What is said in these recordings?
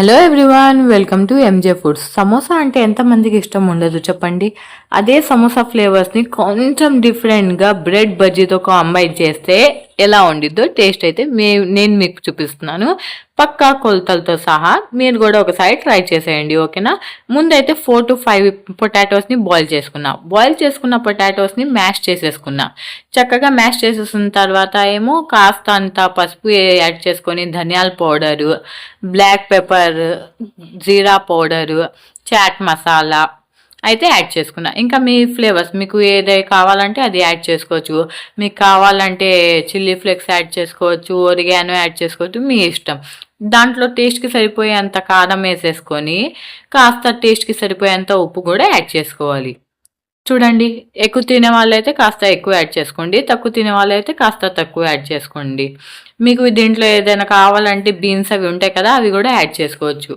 Hello everyone, welcome to M J foods. Samosa అంటే ఎంతమందికి ఇష్టం ఉండదు చెప్పండి. అదే సమోసా ఫ్లేవర్స్ని కొంచెం డిఫరెంట్గా బ్రెడ్ బజ్జీతో కాంబైన్ చేస్తే ఎలా ఉండిద్దో టేస్ట్ అయితే నేను మీకు చూపిస్తున్నాను. పక్కా కొలతలతో సహా మీరు కూడా ఒకసారి ట్రై చేసేయండి, ఓకేనా. ముందైతే 4 to 5 పొటాటోస్ని బాయిల్ చేసుకున్న పొటాటోస్ని మ్యాష్ చేసేసుకున్నా. చక్కగా మ్యాష్ చేసేసిన తర్వాత ఏమో కాస్త అంత పసుపు యాడ్ చేసుకొని ధనియాల పౌడరు, బ్లాక్ పెప్పర్, జీరా పౌడరు, చాట్ మసాలా అయితే యాడ్ చేసుకున్నా. ఇంకా మీ ఫ్లేవర్స్ మీకు ఏదై కావాలంటే అది యాడ్ చేసుకోవచ్చు. మీకు కావాలంటే చిల్లీ ఫ్లేక్స్ యాడ్ చేసుకోవచ్చు, ఒరిగానో యాడ్ చేసుకోవచ్చు, మీ ఇష్టం. దాంట్లో టేస్ట్కి సరిపోయేంత కారం వేసేసుకొని కాస్త టేస్ట్కి సరిపోయేంత ఉప్పు కూడా యాడ్ చేసుకోవాలి. చూడండి, ఎక్కువ తినే వాళ్ళైతే కాస్త ఎక్కువ యాడ్ చేసుకోండి, తక్కువ తినే వాళ్ళైతే కాస్త తక్కువ యాడ్ చేసుకోండి. మీకు దీంట్లో ఏదైనా కావాలంటే బీన్స్ అవి ఉంటాయి కదా, అవి కూడా యాడ్ చేసుకోవచ్చు.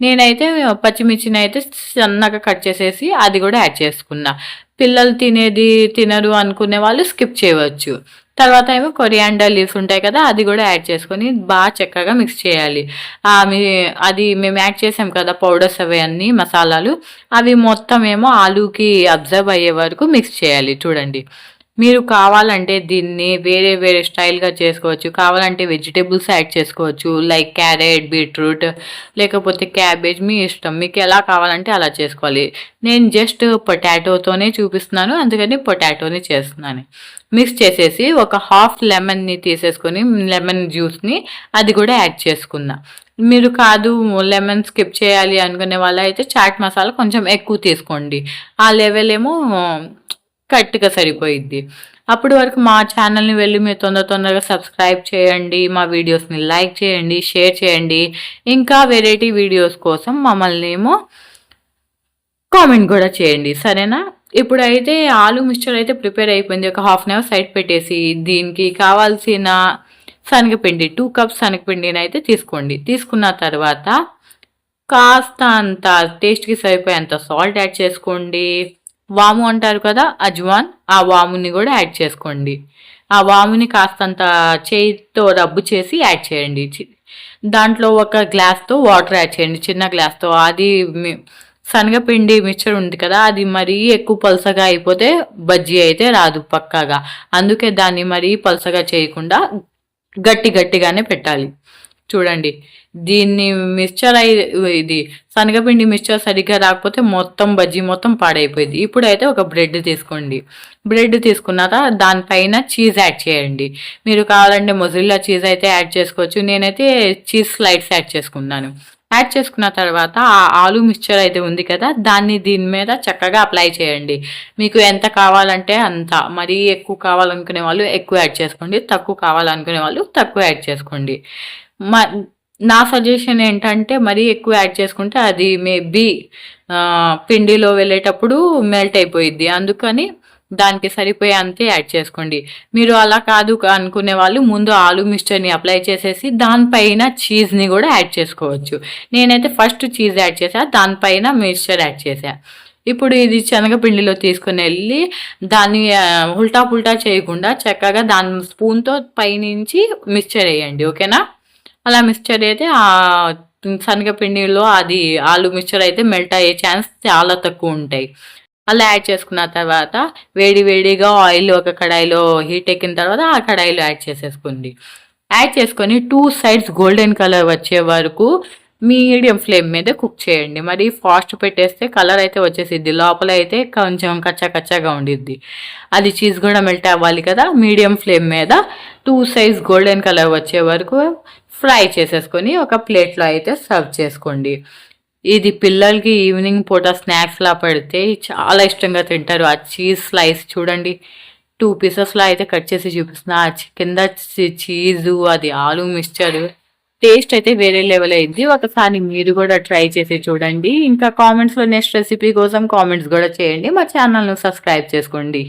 నేనైతే పచ్చిమిర్చిని అయితే సన్నగా కట్ చేసేసి అది కూడా యాడ్ చేసుకున్నా. పిల్లలు తినేది తినరు అనుకునే వాళ్ళు స్కిప్ చేయవచ్చు. తర్వాత ఏమో కొరియాండర్ లీవ్స్ ఉంటాయి కదా, అది కూడా యాడ్ చేసుకొని బాగా చక్కగా మిక్స్ చేయాలి. అది మేము యాడ్ చేసాం కదా పౌడర్స్ అవి అన్నీ మసాలాలు, అవి మొత్తం ఏమో ఆలూకి అబ్జర్వ్ అయ్యే వరకు మిక్స్ చేయాలి. చూడండి, మీరు కావాలంటే దీన్ని వేరే వేరే స్టైల్గా చేసుకోవచ్చు. కావాలంటే వెజిటేబుల్స్ యాడ్ చేసుకోవచ్చు, లైక్ క్యారెట్, బీట్రూట్, లేకపోతే క్యాబేజ్, మీ ఇష్టం. మీకు ఎలా కావాలంటే అలా చేసుకోవాలి. నేను జస్ట్ పొటాటోతోనే చూపిస్తున్నాను, అందుకని పొటాటోని చేస్తున్నాను. మిక్స్ చేసేసి ఒక హాఫ్ లెమన్ని తీసేసుకొని లెమన్ జ్యూస్ని అది కూడా యాడ్ చేసుకుందాం. మీరు కాదు లెమన్ స్కిప్ చేయాలి అనుకునే వాళ్ళ అయితే చాట్ మసాలా కొంచెం ఎక్కువ తీసుకోండి, ఆ లెవెల్ ఏమో కరెక్ట్గా సరిపోయిద్ది. అప్పటి వరకు మా ఛానల్ని వెళ్ళి మీరు తొందరగా సబ్స్క్రైబ్ చేయండి, మా వీడియోస్ని లైక్ చేయండి, షేర్ చేయండి. ఇంకా వెరైటీ వీడియోస్ కోసం మమ్మల్ని ఏమో కామెంట్ కూడా చేయండి, సరేనా. ఇప్పుడైతే ఆలు మిక్చర్ అయితే ప్రిపేర్ అయిపోయింది. ఒక హాఫ్ అన్ అవర్ సైడ్ పెట్టేసి దీనికి కావాల్సిన శనగపిండి 2 cups శనగపిండిని అయితే తీసుకోండి. తీసుకున్న తర్వాత కాస్త అంత టేస్ట్కి సరిపోయేంత సాల్ట్ యాడ్ చేసుకోండి. వాము అంటారు కదా, అజ్వాన్, ఆ వాముని కూడా యాడ్ చేసుకోండి. ఆ వాముని కాస్తంత చేతితో రబ్బు చేసి యాడ్ చేయండి. దాంట్లో ఒక గ్లాస్తో వాటర్ యాడ్ చేయండి, చిన్న గ్లాస్తో. అది శనగపిండి మిక్చర్ ఉంది కదా, అది మరీ ఎక్కువ పలసగా అయిపోతే బజ్జీ అయితే రాదు పక్కాగా. అందుకే దాన్ని మరీ పలసగా చేయకుండా గట్టిగానే పెట్టాలి. చూడండి, దీన్ని మిక్చర్ ఇది శనగపిండి మిక్చర్ సరిగ్గా రాకపోతే మొత్తం బజ్జీ మొత్తం పాడైపోయింది. ఇప్పుడైతే ఒక బ్రెడ్ తీసుకోండి. బ్రెడ్ తీసుకున్నాక దానిపైన చీజ్ యాడ్ చేయండి. మీరు కావాలంటే మొజరెల్లా చీజ్ అయితే యాడ్ చేసుకోవచ్చు. నేనైతే చీజ్ స్లైడ్స్ యాడ్ చేసుకున్నాను. యాడ్ చేసుకున్న తర్వాత ఆ ఆలు మిక్చర్ అయితే ఉంది కదా, దాన్ని దీని మీద చక్కగా అప్లై చేయండి. మీకు ఎంత కావాలంటే అంత, మరీ ఎక్కువ కావాలనుకునే వాళ్ళు ఎక్కువ యాడ్ చేసుకోండి, తక్కువ కావాలనుకునే వాళ్ళు తక్కువ యాడ్ చేసుకోండి. నా సజెషన్ ఏంటంటే మరీ ఎక్కువ యాడ్ చేసుకుంటే అది మేబీ పిండిలో వెళ్ళేటప్పుడు మెల్ట్ అయిపోయిద్ది, అందుకని దానికి సరిపోయే అంతే యాడ్ చేసుకోండి. మీరు అలా కాదు అనుకునే వాళ్ళు ముందు ఆలు మిక్చర్ని అప్లై చేసేసి దానిపైన చీజ్ని కూడా యాడ్ చేసుకోవచ్చు. నేనైతే ఫస్ట్ చీజ్ యాడ్ చేసా, దానిపైన మిక్చర్ యాడ్ చేసా. ఇప్పుడు ఇది శనగపిండిలో తీసుకుని వెళ్ళి దాన్ని ఉల్టా పుల్టా చేయకుండా చక్కగా దాని స్పూన్తో పైనుంచి మిక్చర్ వేయండి, ఓకేనా. అలా మిక్చర్ అయితే ఆ శనగపిండిలో అది ఆలు మిక్చర్ అయితే మెల్ట్ అయ్యే ఛాన్స్ చాలా తక్కువ ఉంటాయి. అలా యాడ్ చేసుకున్న తర్వాత వేడిగా ఆయిల్ ఒక కడాయిలో హీట్ ఎక్కిన తర్వాత ఆ కడాయిలో యాడ్ చేసేసుకోండి. యాడ్ చేసుకొని 2 sides గోల్డెన్ కలర్ వచ్చే వరకు మీడియం ఫ్లేమ్ మీద కుక్ చేయండి. మరి ఫాస్ట్ పెట్టేస్తే కలర్ అయితే వచ్చేసిద్ది, లోపల అయితే కొంచెం కచ్చాగా ఉండిద్ది. అది చీజ్ కూడా మెల్ట్ అవ్వాలి కదా. మీడియం ఫ్లేమ్ మీద 2 sides గోల్డెన్ కలర్ వచ్చే వరకు ఫ్రై చేసేసుకొని ఒక ప్లేట్లో అయితే సర్వ్ చేసుకోండి. ఇది పిల్లలకి ఈవినింగ్ పూట స్నాక్స్లా పెడితే చాలా ఇష్టంగా తింటారు. ఆ చీజ్ స్లైస్ చూడండి, 2 pieces అయితే కట్ చేసి చూపిస్తున్నా. కింద చీజు, అది ఆలు మిక్చర్ టేస్ట్ అయితే వేరే లెవెల్ అయింది. ఒకసారి మీరు కూడా ట్రై చేసి చూడండి. ఇంకా కామెంట్స్లో నెక్స్ట్ రెసిపీ కోసం కామెంట్స్ కూడా చేయండి. మా ఛానల్ను సబ్స్క్రైబ్ చేసుకోండి.